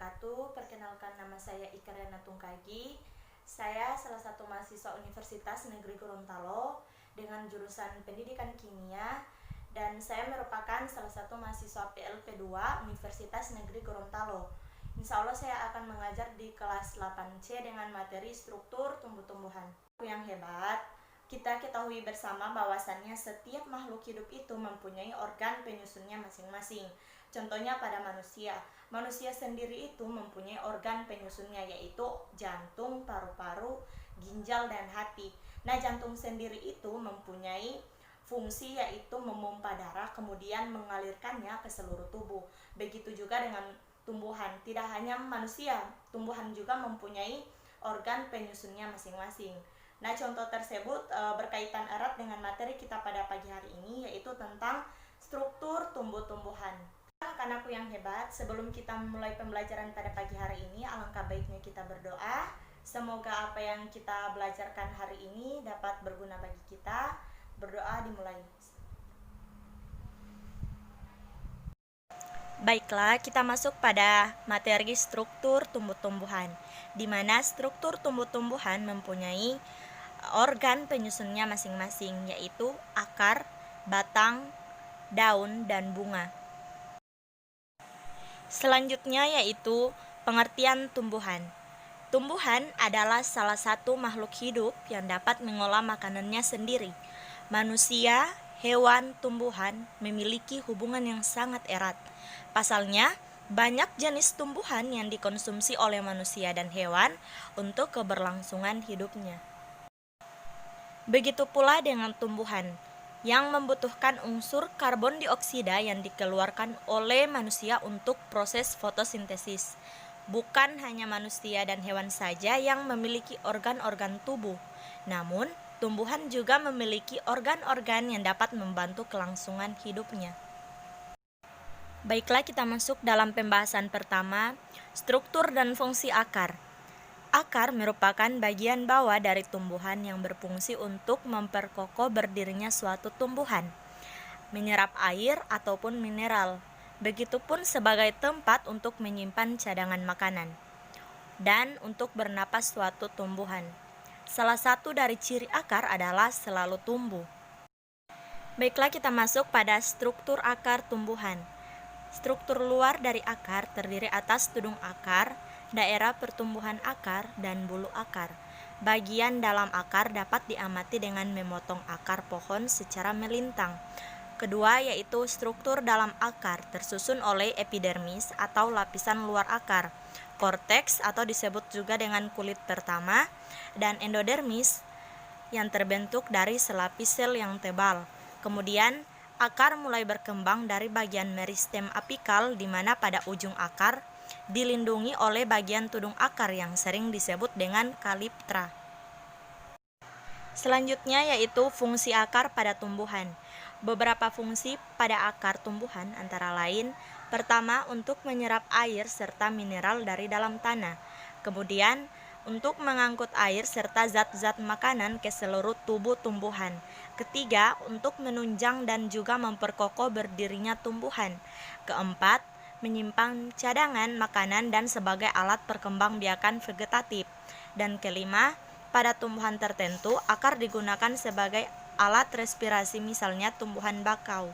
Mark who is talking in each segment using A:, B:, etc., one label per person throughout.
A: wabarakatuh. Perkenalkan, nama saya Ika Riana Tungkagi. Saya salah satu mahasiswa Universitas Negeri Gorontalo dengan jurusan Pendidikan Kimia, dan saya merupakan salah satu mahasiswa PLP 2 Universitas Negeri Gorontalo. Insya Allah saya akan mengajar di kelas 8C dengan materi struktur tumbuh-tumbuhan. Yang hebat, kita ketahui bersama bahwasannya setiap makhluk hidup itu mempunyai organ penyusunnya masing-masing. Contohnya pada manusia. Manusia sendiri itu mempunyai organ penyusunnya, yaitu jantung, paru-paru, ginjal, dan hati. Nah, jantung sendiri itu mempunyai fungsi yaitu memompa darah kemudian mengalirkannya ke seluruh tubuh. Begitu juga dengan tumbuhan. Tidak hanya manusia, tumbuhan juga mempunyai organ penyusunnya masing-masing. Nah, contoh tersebut berkaitan erat dengan materi kita pada pagi hari ini, yaitu tentang struktur tumbuh-tumbuhan. Anak-anakku yang hebat, sebelum kita memulai pembelajaran pada pagi hari ini, alangkah baiknya kita berdoa. Semoga apa yang kita belajarkan hari ini dapat berguna bagi kita. Berdoa dimulai. Baiklah, kita masuk pada materi struktur tumbuh-tumbuhan, di mana struktur tumbuh-tumbuhan mempunyai organ penyusunnya masing-masing, yaitu akar, batang, daun, dan bunga. Selanjutnya yaitu pengertian tumbuhan. Tumbuhan adalah salah satu makhluk hidup yang dapat mengolah makanannya sendiri. Manusia, hewan, tumbuhan memiliki hubungan yang sangat erat. Pasalnya, banyak jenis tumbuhan yang dikonsumsi oleh manusia dan hewan untuk keberlangsungan hidupnya. Begitu pula dengan tumbuhan yang membutuhkan unsur karbon dioksida yang dikeluarkan oleh manusia untuk proses fotosintesis. Bukan hanya manusia dan hewan saja yang memiliki organ-organ tubuh, namun tumbuhan juga memiliki organ-organ yang dapat membantu kelangsungan hidupnya. Baiklah, kita masuk dalam pembahasan pertama, struktur dan fungsi akar. Akar merupakan bagian bawah dari tumbuhan yang berfungsi untuk memperkokoh berdirinya suatu tumbuhan, menyerap air ataupun mineral, begitupun sebagai tempat untuk menyimpan cadangan makanan, dan untuk bernapas suatu tumbuhan. Salah satu dari ciri akar adalah selalu tumbuh. Baiklah, kita masuk pada struktur akar tumbuhan. Struktur luar dari akar terdiri atas tudung akar, daerah pertumbuhan akar, dan bulu akar. Bagian dalam akar dapat diamati dengan memotong akar pohon secara melintang. Kedua yaitu struktur dalam akar tersusun oleh epidermis atau lapisan luar akar, korteks atau disebut juga dengan kulit pertama, dan endodermis yang terbentuk dari selapis sel yang tebal. Kemudian akar mulai berkembang dari bagian meristem apikal, di mana pada ujung akar dilindungi oleh bagian tudung akar yang sering disebut dengan kaliptra. Selanjutnya yaitu fungsi akar pada tumbuhan. Beberapa fungsi pada akar tumbuhan antara lain: pertama, untuk menyerap air serta mineral dari dalam tanah. Kemudian, untuk mengangkut air serta zat-zat makanan ke seluruh tubuh tumbuhan. Ketiga, untuk menunjang dan juga memperkokoh berdirinya tumbuhan. Keempat, menyimpan cadangan makanan dan sebagai alat perkembangbiakan vegetatif. Dan kelima, pada tumbuhan tertentu, akar digunakan sebagai alat respirasi, misalnya tumbuhan bakau.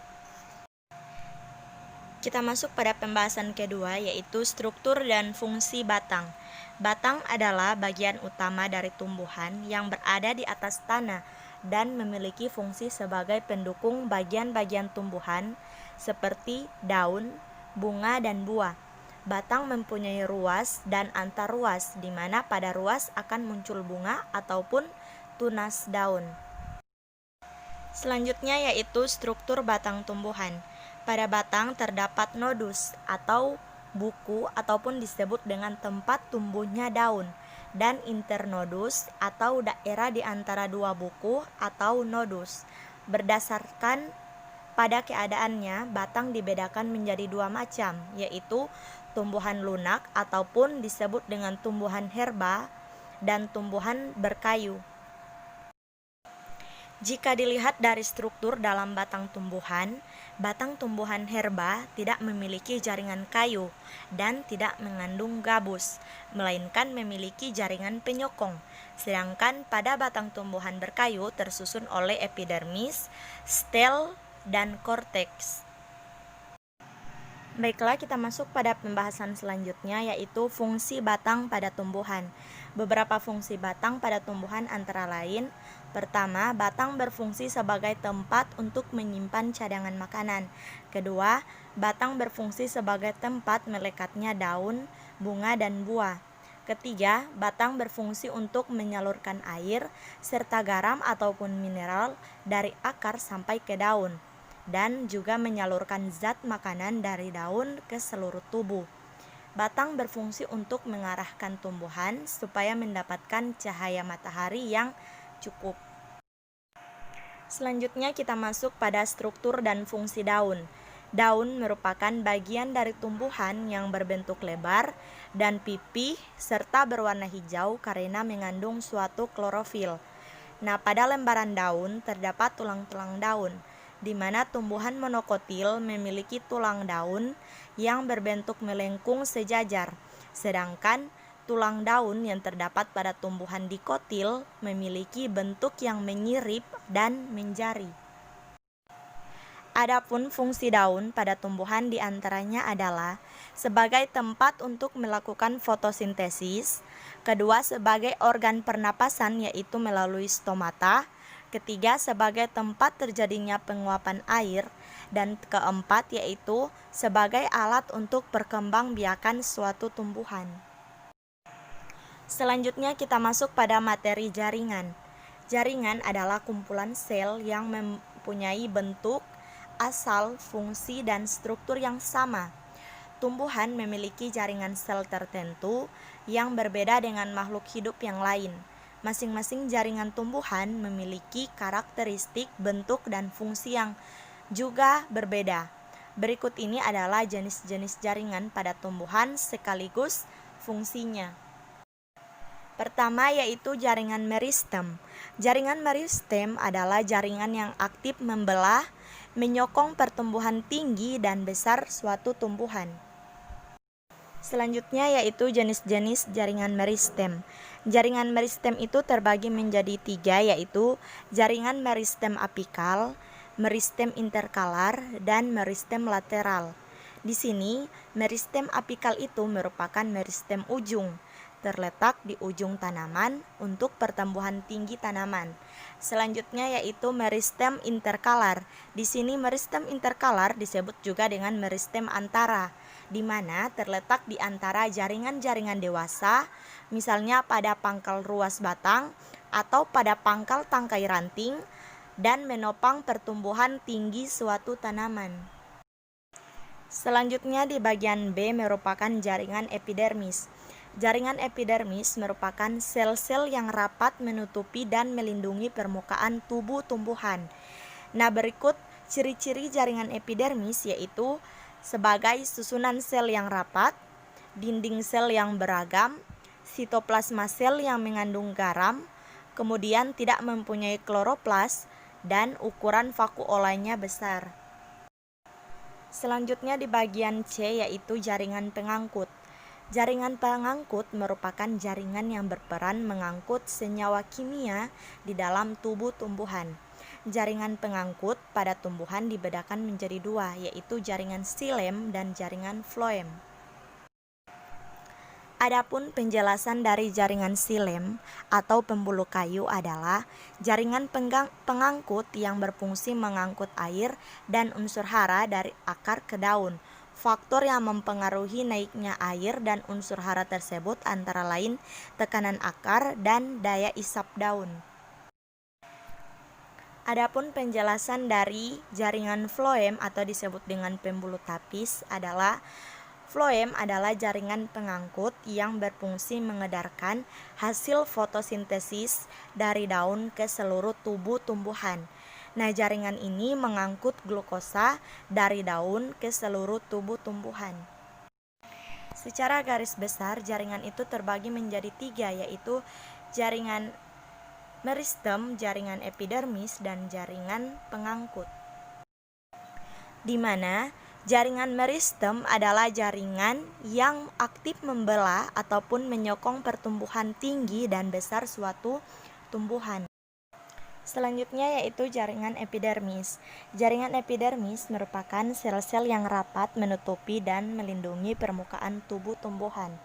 A: Kita masuk pada pembahasan kedua, yaitu struktur dan fungsi batang. Batang adalah bagian utama dari tumbuhan yang berada di atas tanah dan memiliki fungsi sebagai pendukung bagian-bagian tumbuhan seperti daun, bunga, dan buah. Batang mempunyai ruas dan antarruas, di mana pada ruas akan muncul bunga ataupun tunas daun. Selanjutnya yaitu struktur batang tumbuhan. Pada batang terdapat nodus atau buku ataupun disebut dengan tempat tumbuhnya daun, dan internodus atau daerah di antara dua buku atau nodus. Berdasarkan pada keadaannya, batang dibedakan menjadi dua macam, yaitu tumbuhan lunak ataupun disebut dengan tumbuhan herba dan tumbuhan berkayu. Jika dilihat dari struktur dalam batang tumbuhan herba tidak memiliki jaringan kayu dan tidak mengandung gabus, melainkan memiliki jaringan penyokong. Sedangkan pada batang tumbuhan berkayu tersusun oleh epidermis, stel, dan korteks. Baiklah, kita masuk pada pembahasan selanjutnya, yaitu fungsi batang pada tumbuhan. Beberapa fungsi batang pada tumbuhan antara lain: pertama, batang berfungsi sebagai tempat untuk menyimpan cadangan makanan. Kedua, batang berfungsi sebagai tempat melekatnya daun, bunga, dan buah. Ketiga, batang berfungsi untuk menyalurkan air serta garam ataupun mineral dari akar sampai ke daun, dan juga menyalurkan zat makanan dari daun ke seluruh tubuh. Batang berfungsi untuk mengarahkan tumbuhan supaya mendapatkan cahaya matahari yang cukup. Selanjutnya kita masuk pada struktur dan fungsi daun. Daun merupakan bagian dari tumbuhan yang berbentuk lebar dan pipih serta berwarna hijau karena mengandung suatu klorofil. Nah, pada lembaran daun terdapat tulang-tulang daun, di mana tumbuhan monokotil memiliki tulang daun yang berbentuk melengkung sejajar, sedangkan tulang daun yang terdapat pada tumbuhan dikotil memiliki bentuk yang menyirip dan menjari. Adapun fungsi daun pada tumbuhan diantaranya adalah sebagai tempat untuk melakukan fotosintesis, kedua sebagai organ pernapasan yaitu melalui stomata, ketiga sebagai tempat terjadinya penguapan air, dan keempat yaitu sebagai alat untuk perkembangbiakan suatu tumbuhan. Selanjutnya kita masuk pada materi jaringan. Jaringan adalah kumpulan sel yang mempunyai bentuk, asal, fungsi, dan struktur yang sama. Tumbuhan memiliki jaringan sel tertentu yang berbeda dengan makhluk hidup yang lain. Masing-masing jaringan tumbuhan memiliki karakteristik, bentuk, dan fungsi yang juga berbeda. Berikut ini adalah jenis-jenis jaringan pada tumbuhan sekaligus fungsinya. Pertama yaitu jaringan meristem. Jaringan meristem adalah jaringan yang aktif membelah, menyokong pertumbuhan tinggi dan besar suatu tumbuhan. Selanjutnya yaitu jenis-jenis jaringan meristem. Jaringan meristem itu terbagi menjadi 3, yaitu jaringan meristem apikal, meristem interkalar, dan meristem lateral. Di sini, meristem apikal itu merupakan meristem ujung, terletak di ujung tanaman untuk pertumbuhan tinggi tanaman. Selanjutnya yaitu meristem interkalar. Di sini meristem interkalar disebut juga dengan meristem antara, di mana terletak di antara jaringan-jaringan dewasa, misalnya pada pangkal ruas batang atau pada pangkal tangkai ranting, dan menopang pertumbuhan tinggi suatu tanaman. Selanjutnya di bagian B merupakan jaringan epidermis. Jaringan epidermis merupakan sel-sel yang rapat menutupi dan melindungi permukaan tubuh tumbuhan. Nah, berikut ciri-ciri jaringan epidermis yaitu sebagai susunan sel yang rapat, dinding sel yang beragam, sitoplasma sel yang mengandung garam, kemudian tidak mempunyai kloroplas, dan ukuran vakuolanya besar. Selanjutnya di bagian C yaitu jaringan pengangkut. Jaringan pengangkut merupakan jaringan yang berperan mengangkut senyawa kimia di dalam tubuh tumbuhan. Jaringan pengangkut pada tumbuhan dibedakan menjadi 2, yaitu jaringan xilem dan jaringan floem. Adapun penjelasan dari jaringan xilem atau pembuluh kayu adalah jaringan pengangkut yang berfungsi mengangkut air dan unsur hara dari akar ke daun. Faktor yang mempengaruhi naiknya air dan unsur hara tersebut antara lain tekanan akar dan daya isap daun. Adapun penjelasan dari jaringan floem atau disebut dengan pembuluh tapis adalah floem adalah jaringan pengangkut yang berfungsi mengedarkan hasil fotosintesis dari daun ke seluruh tubuh tumbuhan. Nah, jaringan ini mengangkut glukosa dari daun ke seluruh tubuh tumbuhan. Secara garis besar, jaringan itu terbagi menjadi 3, yaitu jaringan meristem, jaringan epidermis, dan jaringan pengangkut. Di mana jaringan meristem adalah jaringan yang aktif membelah ataupun menyokong pertumbuhan tinggi dan besar suatu tumbuhan. Selanjutnya yaitu jaringan epidermis. Jaringan epidermis merupakan sel-sel yang rapat menutupi dan melindungi permukaan tubuh tumbuhan.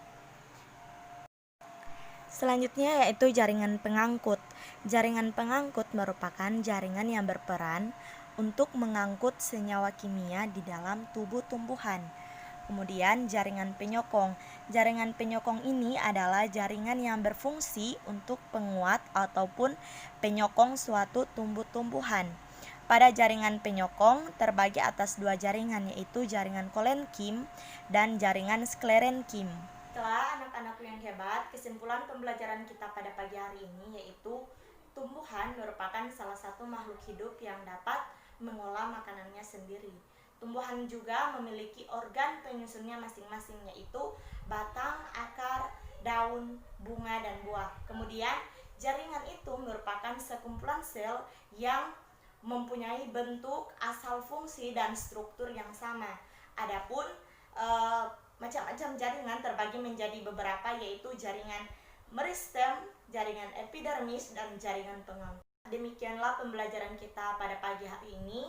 A: Selanjutnya yaitu jaringan pengangkut. Jaringan pengangkut merupakan jaringan yang berperan untuk mengangkut senyawa kimia di dalam tubuh tumbuhan. Kemudian jaringan penyokong. Jaringan penyokong ini adalah jaringan yang berfungsi untuk penguat ataupun penyokong suatu tumbuh-tumbuhan. Pada jaringan penyokong terbagi atas dua jaringan, yaitu jaringan kolenkim dan jaringan sklerenkim. Setelah anak-anakku yang hebat, kesimpulan pembelajaran kita pada pagi hari ini yaitu tumbuhan merupakan salah satu makhluk hidup yang dapat mengolah makanannya sendiri. Tumbuhan juga memiliki organ penyusunnya masing-masing, yaitu batang, akar, daun, bunga, dan buah. Kemudian jaringan itu merupakan sekumpulan sel yang mempunyai bentuk, asal fungsi, dan struktur yang sama. Adapun macam-macam jaringan terbagi menjadi beberapa, yaitu jaringan meristem, jaringan epidermis, dan jaringan pengangkut. Demikianlah pembelajaran kita pada pagi hari ini.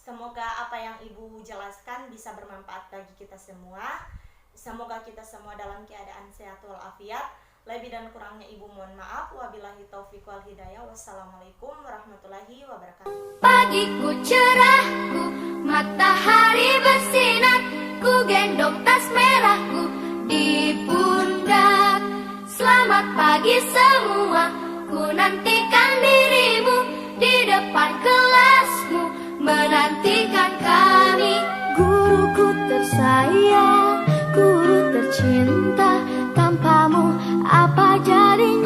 A: Semoga apa yang Ibu jelaskan bisa bermanfaat bagi kita semua. Semoga kita semua dalam keadaan sehat walafiat. Lebih dan kurangnya Ibu mohon maaf. Wabillahi taufiq wal hidayah. Wassalamualaikum warahmatullahi wabarakatuh.
B: Pagiku cerahku, matahari bersinar, ku gendong tas merahku di pundak. Selamat pagi semua, ku nantikan dirimu di depan kelasmu, menantikan kami. Guruku tersayang, guru tercinta, tanpamu apa jadinya?